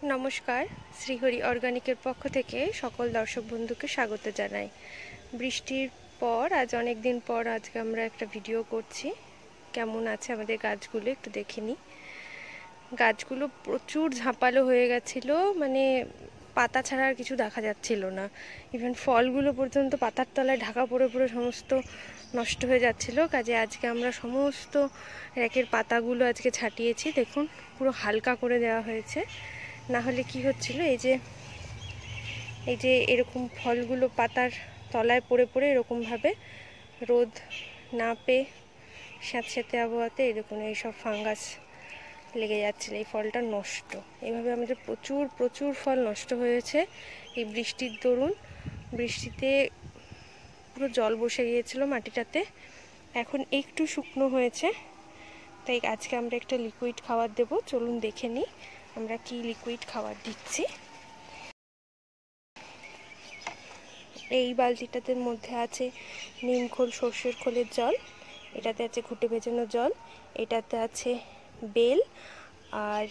নমস্কার, শ্রীহরি অর্গানিকের পক্ষ থেকে সকল দর্শক বন্ধুকে স্বাগত জানাই। বৃষ্টির পর আজ অনেক দিন পর আজকে আমরা একটা ভিডিও করছি। কেমন আছে আমাদের গাছগুলো একটু দেখে নিই। গাছগুলো প্রচুর ঝাঁপালো হয়ে গেছিলো, মানে পাতা ছাড়া আর কিছু দেখা যাচ্ছিল না। ইভেন ফলগুলো পর্যন্ত পাতার তলায় ঢাকা পড়ে পড়ে সমস্ত নষ্ট হয়ে যাচ্ছিলো। কাজে আজকে আমরা সমস্ত র্যাকের পাতাগুলো আজকে ছাটিয়েছি। দেখুন, পুরো হালকা করে দেওয়া হয়েছে। না হলে কি হচ্ছিল, এই যে এরকম ফলগুলো পাতার তলায় পড়ে পড়ে এরকমভাবে রোদ না পেয়ে স্যাঁতস্যাঁতে আবহাওয়াতে এরকম এইসব ফাঙ্গাস লেগে যাচ্ছিল, এই ফলটা নষ্ট। এইভাবে আমাদের প্রচুর প্রচুর ফল নষ্ট হয়েছে এই বৃষ্টির দরুন। বৃষ্টিতে পুরো জল বসে গিয়েছিল মাটিটাতে, এখন একটু শুকনো হয়েছে। তাই আজকে আমরা একটা লিকুইড খাবার দেব। চলুন দেখে নিই আমরা কি লিকুইড খাবার দিচ্ছি। এই বালতিটাতে মধ্যে আছে নিমখোল সর্ষের খোলের জল, এটাতে আছে ঘুটে ভেজানো জল, এটাতে আছে বেল আর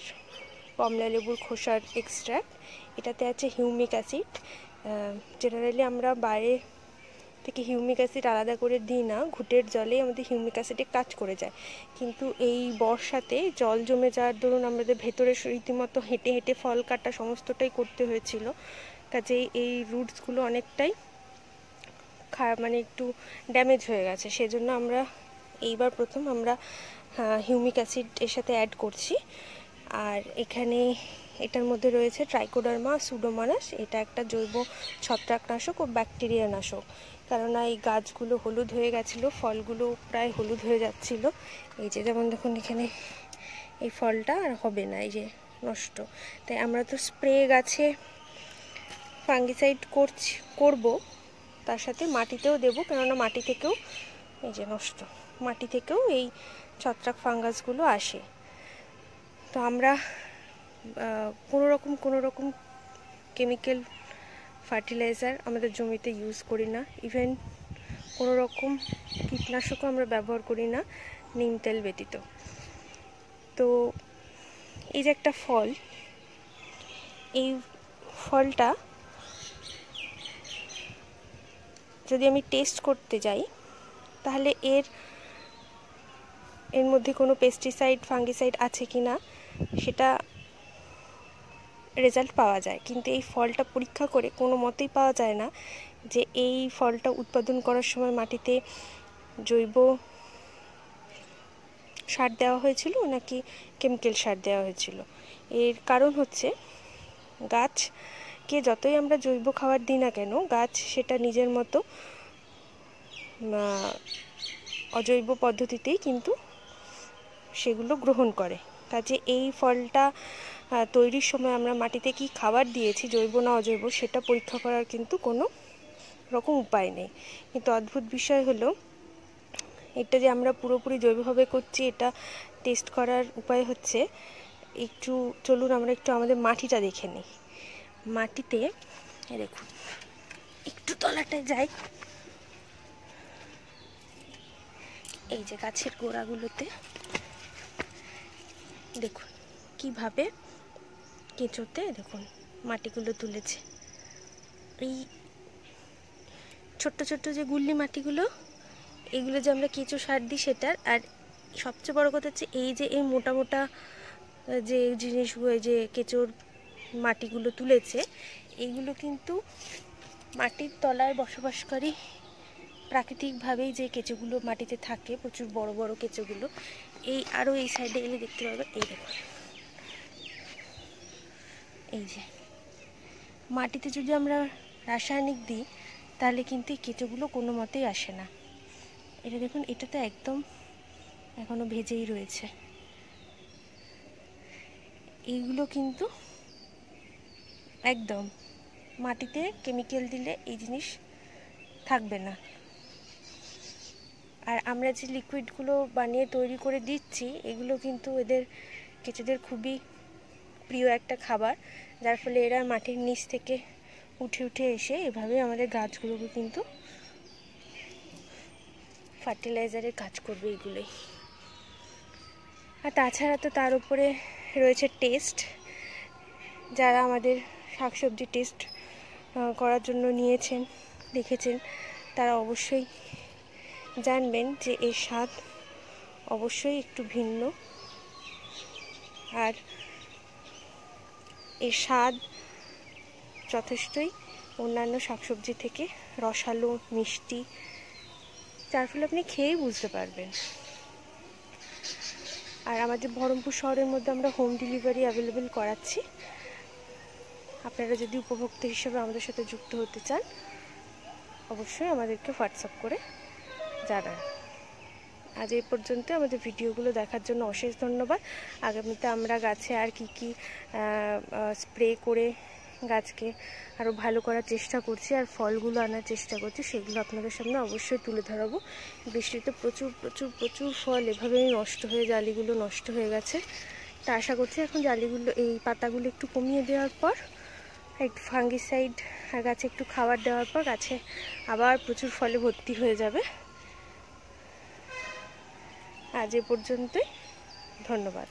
কমলা লেবুর খোসার এক্সট্রাক্ট, এটাতে আছে হিউমিক অ্যাসিড। জেনারেলি আমরা বাইরে থেকে হিউমিক অ্যাসিড আলাদা করে দিই না, ঘুটের জলেই আমাদের হিউমিক অ্যাসিডে কাজ করে যায়। কিন্তু এই বর্ষাতে জল জমে যাওয়ার দরুন আমাদের ভেতরে রীতিমতো হেঁটে হেঁটে ফল কাটা সমস্তটাই করতে হয়েছিল। কাজেই এই রুটসগুলো অনেকটাই মানে একটু ড্যামেজ হয়ে গেছে। সেজন্য আমরা এইবার প্রথম আমরা হিউমিক অ্যাসিড এর সাথে অ্যাড করছি। আর এখানে এটার মধ্যে রয়েছে ট্রাইকোডার্মা সুডোমোনাস। এটা একটা জৈব ছত্রাকনাশক ও ব্যাকটেরিয়া নাশক। কেননা এই গাছগুলো হলুদ হয়ে গেছিলো, ফলগুলো প্রায় হলুদ হয়ে যাচ্ছিল। এই যে যেমন দেখুন, এখানে এই ফলটা আর হবে না, এই যে নষ্ট। তাই আমরা তো স্প্রে গাছে ফাঙ্গিসাইড করব, তার সাথে মাটিতেও দেবো, কেননা মাটি থেকেও এই যে নষ্ট, মাটি থেকেও এই ছত্রাক ফাঙ্গাসগুলো আসে। তো আমরা কোনো রকম কেমিক্যাল ফার্টিলাইজার আমাদের জমিতে ইউজ করি না। ইভেন কোনো রকম কীটনাশকও আমরা ব্যবহার করি না, নিম তেল ব্যতীত। তো এই যে একটা ফল, এই ফলটা যদি আমি টেস্ট করতে যাই তাহলে এর মধ্যে কোনো পেস্টিসাইড ফাঙ্গিসাইড আছে কি না সেটা রেজাল্ট পাওয়া যায়। কিন্তু এই ফলটা পরীক্ষা করে কোনো মতেই পাওয়া যায় না যে এই ফলটা উৎপাদন করার সময় মাটিতে জৈব সার দেওয়া হয়েছিল নাকি কেমিক্যাল সার দেওয়া হয়েছিল। এর কারণ হচ্ছে, গাছকে যতই আমরা জৈব খাবার দিই না কেন, গাছ সেটা নিজের মতো অজৈব পদ্ধতিতেই কিন্তু সেগুলো গ্রহণ করে। কাজে এই ফলটা তৈরির সময় আমরা মাটিতে কি খাবার দিয়েছি, জৈব না অজৈব, সেটা পরীক্ষা করার কিন্তু কোনো রকম উপায় নেই। কিন্তু অদ্ভুত বিষয় হলো, এটা যে আমরা পুরোপুরি জৈবভাবে করছি, এটা টেস্ট করার উপায় হচ্ছে, চলুন আমরা একটু আমাদের মাটিটা দেখে নিই। মাটিতে দেখুন, একটু তলাটায় যাই, এই যে গাছের গোড়াগুলোতে দেখুন কিভাবে কেঁচোতে দেখুন মাটিগুলো তুলেছে। এই ছোট্ট ছোট্ট যে গুল্লি মাটিগুলো, এগুলো যে আমরা কেঁচো সার দিই সেটার। আর সবচেয়ে বড় কথা হচ্ছে, এই যে এই মোটা মোটা যে জিনিসগুলো, যে কেঁচোর মাটিগুলো তুলেছে, এইগুলো কিন্তু মাটির তলায় বসবাসকারী প্রাকৃতিকভাবেই যে কেঁচোগুলো মাটিতে থাকে, প্রচুর বড় বড় কেঁচোগুলো, আরও এই সাইডে এলে দেখতে পাবে, এই দেখুন, এই যে মাটিতে যদি আমরা রাসায়নিক দিই তাহলে কিন্তু এই কেঁচোগুলো কোনো মতেই আসে না। এটা দেখুন, এটা তো একদম এখনো ভেজেই রয়েছে। এইগুলো কিন্তু একদম মাটিতে কেমিক্যাল দিলে এই জিনিস থাকবে না। আর আমরা যে লিকুইডগুলো বানিয়ে তৈরি করে দিচ্ছি, এগুলো কিন্তু কেঁচোদের খুবই প্রিয় একটা খাবার, যার ফলে এরা মাটির নিচ থেকে উঠে উঠে এসে এভাবে আমাদের গাছগুলোকে কিন্তু ফার্টিলাইজারের কাজ করবে এগুলোই। আর তাছাড়া তো তার উপরে রয়েছে টেস্ট। যারা আমাদের শাকসবজি টেস্ট করার জন্য নিয়েছেন, দেখেছেন, তারা অবশ্যই জানবেন যে এর স্বাদ অবশ্যই একটু ভিন্ন। আর এর স্বাদ যথেষ্টই অন্যান্য শাকসবজি থেকে রসালো, মিষ্টি, যার ফলে আপনি খেয়েই বুঝতে পারবেন। আর আমাদের বহরমপুর শহরের মধ্যে আমরা হোম ডেলিভারি অ্যাভেলেবেল করাচ্ছি। আপনারা যদি উপভোক্তা হিসেবে আমাদের সাথে যুক্ত হতে চান, অবশ্যই আমাদেরকে হোয়াটসঅ্যাপ করে জানান। আজ এই পর্যন্ত। আমাদের ভিডিওগুলো দেখার জন্য অশেষ ধন্যবাদ। আগামীতে আমরা গাছে আর কি কি স্প্রে করে গাছকে আরও ভালো করার চেষ্টা করছি আর ফলগুলো আনার চেষ্টা করছি, সেগুলো আপনাদের সামনে অবশ্যই তুলে ধরাবো। বৃষ্টিতে প্রচুর প্রচুর প্রচুর ফল এভাবেই নষ্ট হয়ে, জালিগুলো নষ্ট হয়ে গেছে। তা আশা করছি এখন জালিগুলো, এই পাতাগুলো একটু কমিয়ে দেওয়ার পর, একটু ফাঙ্গিসাইড আর গাছে একটু খাবার দেওয়ার পর গাছে আবার প্রচুর ফলে ভর্তি হয়ে যাবে। আজ এ পর্যন্তই, ধন্যবাদ।